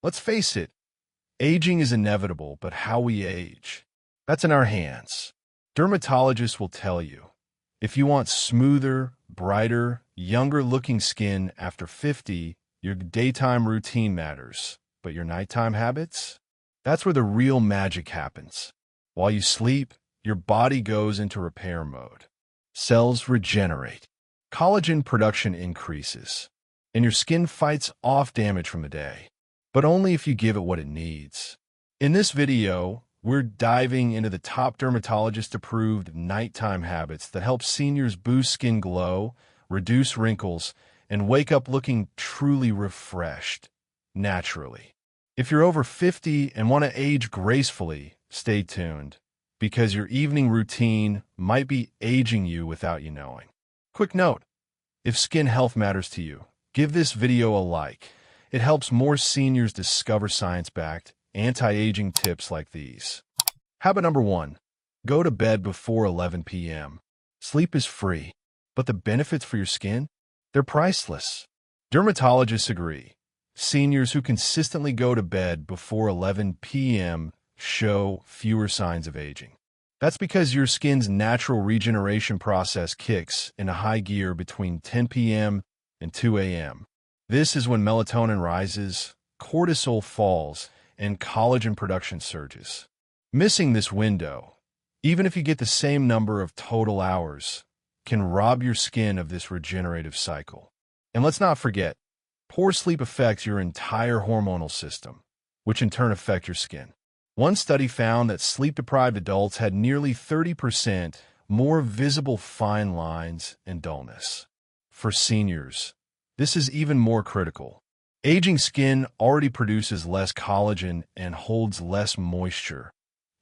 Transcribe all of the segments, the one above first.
Let's face it, aging is inevitable, but how we age, that's in our hands. Dermatologists will tell you, if you want smoother, brighter, younger-looking skin after 50, your daytime routine matters. But your nighttime habits? That's where the real magic happens. While you sleep, your body goes into repair mode. Cells regenerate. Collagen production increases. And your skin fights off damage from the day. But only if you give it what it needs. In this video, we're diving into the top dermatologist-approved nighttime habits that help seniors boost skin glow, reduce wrinkles, and wake up looking truly refreshed, naturally. If you're over 50 and want to age gracefully, stay tuned, because your evening routine might be aging you without you knowing. Quick note, if skin health matters to you, give this video a like. It helps more seniors discover science-backed, anti-aging tips like these. Habit number 1, go to bed before 11 p.m. Sleep is free, but the benefits for your skin? They're priceless. Dermatologists agree. Seniors who consistently go to bed before 11 p.m. show fewer signs of aging. That's because your skin's natural regeneration process kicks into high gear between 10 p.m. and 2 a.m. This is when melatonin rises, cortisol falls, and collagen production surges. Missing this window, even if you get the same number of total hours, can rob your skin of this regenerative cycle. And let's not forget, poor sleep affects your entire hormonal system, which in turn affect your skin. One study found that sleep-deprived adults had nearly 30% more visible fine lines and dullness. For seniors, this is even more critical. Aging skin already produces less collagen and holds less moisture,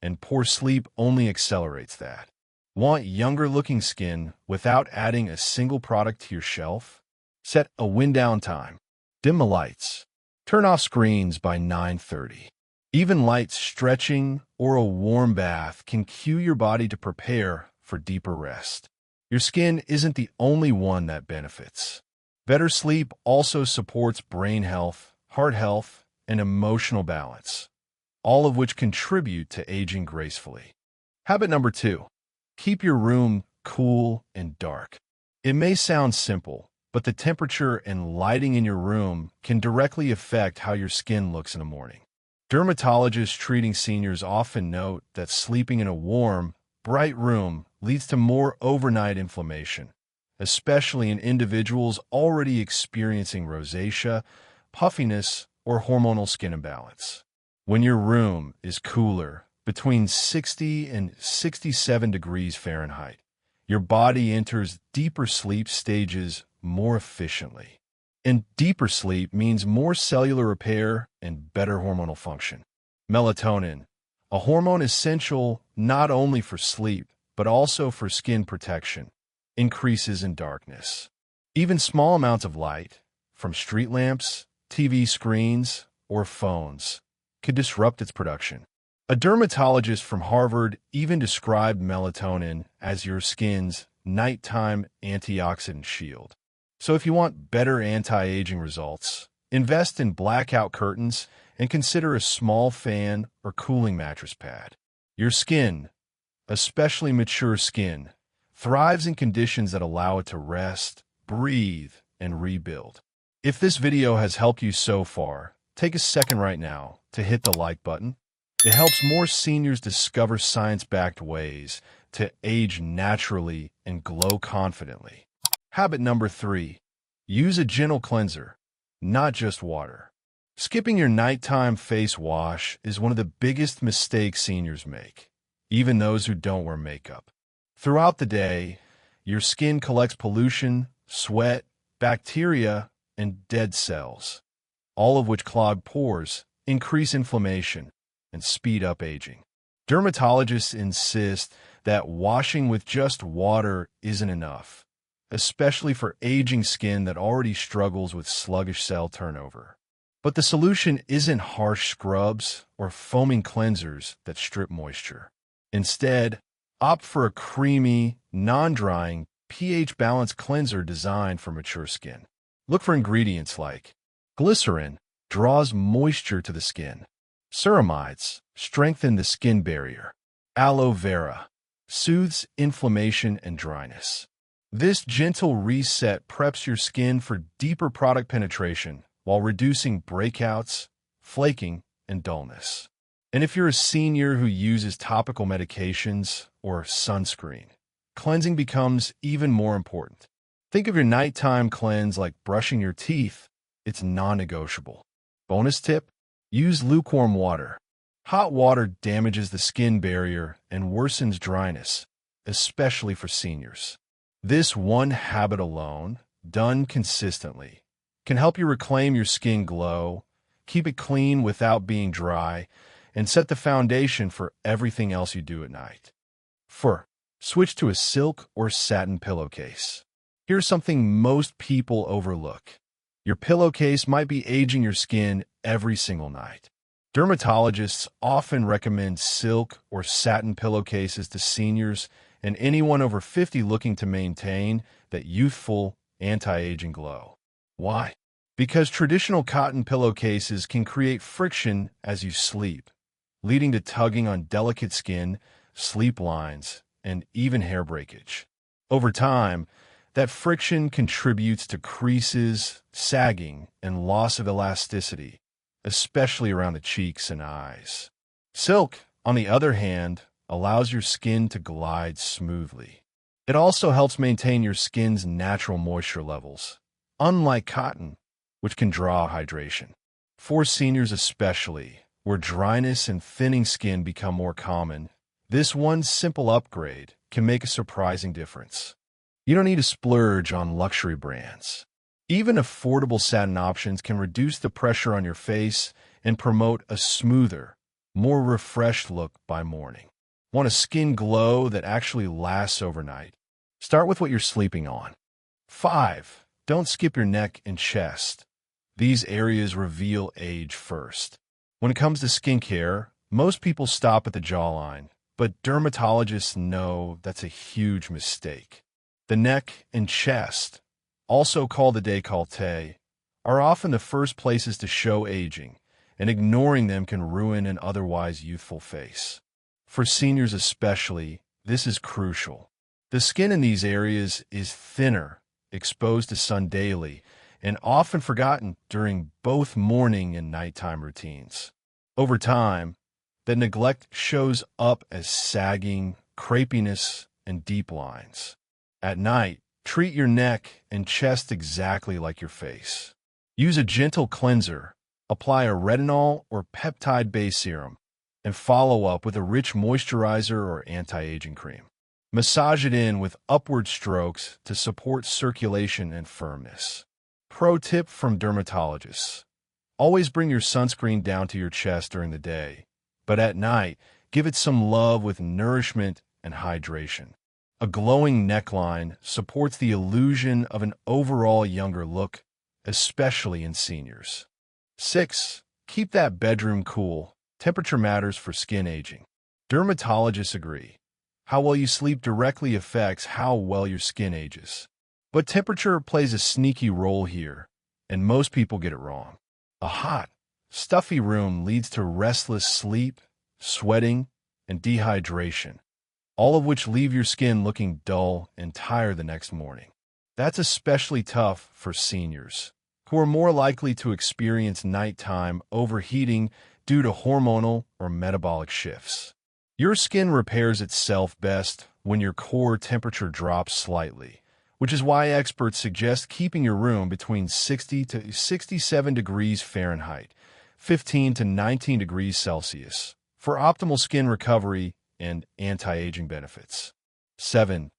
and poor sleep only accelerates that. Want younger-looking skin without adding a single product to your shelf? Set a wind-down time. Dim the lights. Turn off screens by 9:30. Even light stretching or a warm bath can cue your body to prepare for deeper rest. Your skin isn't the only one that benefits. Better sleep also supports brain health, heart health, and emotional balance, all of which contribute to aging gracefully. Habit number 2, keep your room cool and dark. It may sound simple, but the temperature and lighting in your room can directly affect how your skin looks in the morning. Dermatologists treating seniors often note that sleeping in a warm, bright room leads to more overnight inflammation, especially in individuals already experiencing rosacea, puffiness, or hormonal skin imbalance. When your room is cooler, between 60 and 67 degrees Fahrenheit, your body enters deeper sleep stages more efficiently. And deeper sleep means more cellular repair and better hormonal function. Melatonin, a hormone essential not only for sleep, but also for skin protection, increases in darkness. Even small amounts of light, from street lamps, TV screens, or phones, could disrupt its production. A dermatologist from Harvard even described melatonin as your skin's nighttime antioxidant shield. So if you want better anti-aging results, invest in blackout curtains and consider a small fan or cooling mattress pad. Your skin, especially mature skin, thrives in conditions that allow it to rest, breathe, and rebuild. If this video has helped you so far, take a second right now to hit the like button. It helps more seniors discover science-backed ways to age naturally and glow confidently. Habit number 3, use a gentle cleanser, not just water. Skipping your nighttime face wash is one of the biggest mistakes seniors make, even those who don't wear makeup. Throughout the day, your skin collects pollution, sweat, bacteria, and dead cells, all of which clog pores, increase inflammation, and speed up aging. Dermatologists insist that washing with just water isn't enough, especially for aging skin that already struggles with sluggish cell turnover. But the solution isn't harsh scrubs or foaming cleansers that strip moisture. Instead, opt for a creamy, non-drying, pH-balanced cleanser designed for mature skin. Look for ingredients like glycerin, draws moisture to the skin. Ceramides strengthen the skin barrier. Aloe vera soothes inflammation and dryness. This gentle reset preps your skin for deeper product penetration while reducing breakouts, flaking, and dullness. And if you're a senior who uses topical medications or sunscreen, cleansing becomes even more important. Think of your nighttime cleanse like brushing your teeth. It's non-negotiable. Bonus tip: use lukewarm water. Hot water damages the skin barrier and worsens dryness, especially for seniors. This one habit alone, done consistently, can help you reclaim your skin glow, keep it clean without being dry, and set the foundation for everything else you do at night. Switch to a silk or satin pillowcase. Here's something most people overlook. Your pillowcase might be aging your skin every single night. Dermatologists often recommend silk or satin pillowcases to seniors and anyone over 50 looking to maintain that youthful, anti-aging glow. Why? Because traditional cotton pillowcases can create friction as you sleep, leading to tugging on delicate skin, sleep lines, and even hair breakage. Over time, that friction contributes to creases, sagging, and loss of elasticity, especially around the cheeks and eyes. Silk, on the other hand, allows your skin to glide smoothly. It also helps maintain your skin's natural moisture levels, unlike cotton, which can draw hydration. For seniors especially, where dryness and thinning skin become more common, this one simple upgrade can make a surprising difference. You don't need to splurge on luxury brands. Even affordable satin options can reduce the pressure on your face and promote a smoother, more refreshed look by morning. Want a skin glow that actually lasts overnight? Start with what you're sleeping on. 5. Don't skip your neck and chest. These areas reveal age first. When it comes to skincare, most people stop at the jawline, but dermatologists know that's a huge mistake. The neck and chest, also called the décolleté, are often the first places to show aging, and ignoring them can ruin an otherwise youthful face. For seniors especially, this is crucial. The skin in these areas is thinner, exposed to sun daily, and often forgotten during both morning and nighttime routines. Over time, the neglect shows up as sagging, crepiness, and deep lines. At night, treat your neck and chest exactly like your face. Use a gentle cleanser, apply a retinol or peptide-based serum, and follow up with a rich moisturizer or anti-aging cream. Massage it in with upward strokes to support circulation and firmness. Pro tip from dermatologists: always bring your sunscreen down to your chest during the day, but at night, give it some love with nourishment and hydration. A glowing neckline supports the illusion of an overall younger look, especially in seniors. 6. Keep that bedroom cool. Temperature matters for skin aging. Dermatologists agree. How well you sleep directly affects how well your skin ages. But temperature plays a sneaky role here, and most people get it wrong. A hot, stuffy room leads to restless sleep, sweating, and dehydration, all of which leave your skin looking dull and tired the next morning. That's especially tough for seniors, who are more likely to experience nighttime overheating due to hormonal or metabolic shifts. Your skin repairs itself best when your core temperature drops slightly, which is why experts suggest keeping your room between 60 to 67 degrees Fahrenheit, 15 to 19 degrees Celsius, for optimal skin recovery and anti-aging benefits. 7.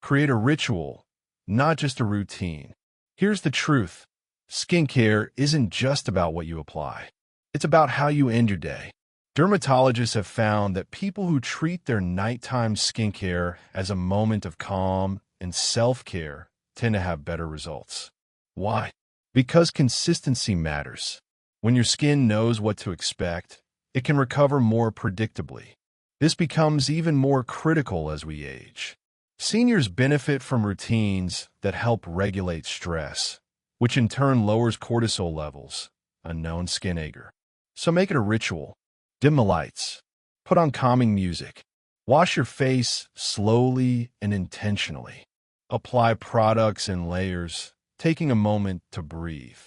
Create a ritual, not just a routine. Here's the truth. Skincare isn't just about what you apply. It's about how you end your day. Dermatologists have found that people who treat their nighttime skincare as a moment of calm and self-care tend to have better results. Why? Because consistency matters. When your skin knows what to expect, it can recover more predictably. This becomes even more critical as we age. Seniors benefit from routines that help regulate stress, which in turn lowers cortisol levels, a known skin ager. So make it a ritual. Dim the lights. Put on calming music. Wash your face slowly and intentionally. Apply products in layers, taking a moment to breathe.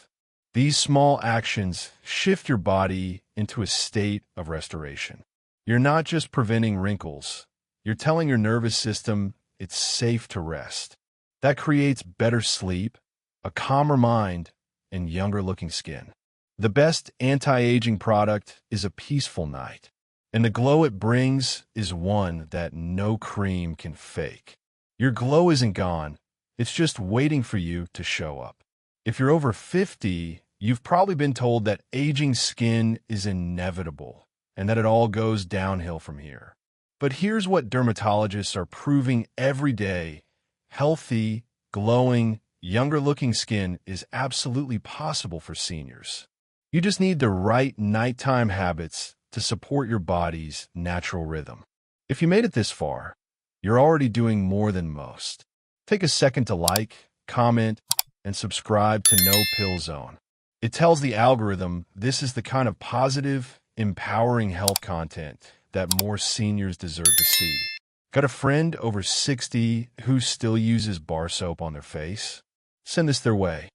These small actions shift your body into a state of restoration. You're not just preventing wrinkles, you're telling your nervous system it's safe to rest. That creates better sleep, a calmer mind, and younger-looking skin. The best anti-aging product is a peaceful night, and the glow it brings is one that no cream can fake. Your glow isn't gone, it's just waiting for you to show up. If you're over 50, you've probably been told that aging skin is inevitable and that it all goes downhill from here. But here's what dermatologists are proving every day. Healthy, glowing, younger-looking skin is absolutely possible for seniors. You just need the right nighttime habits to support your body's natural rhythm. If you made it this far, you're already doing more than most. Take a second to like, comment, and subscribe to No Pill Zone. It tells the algorithm this is the kind of positive, empowering health content that more seniors deserve to see. Got a friend over 60 who still uses bar soap on their face? Send this their way.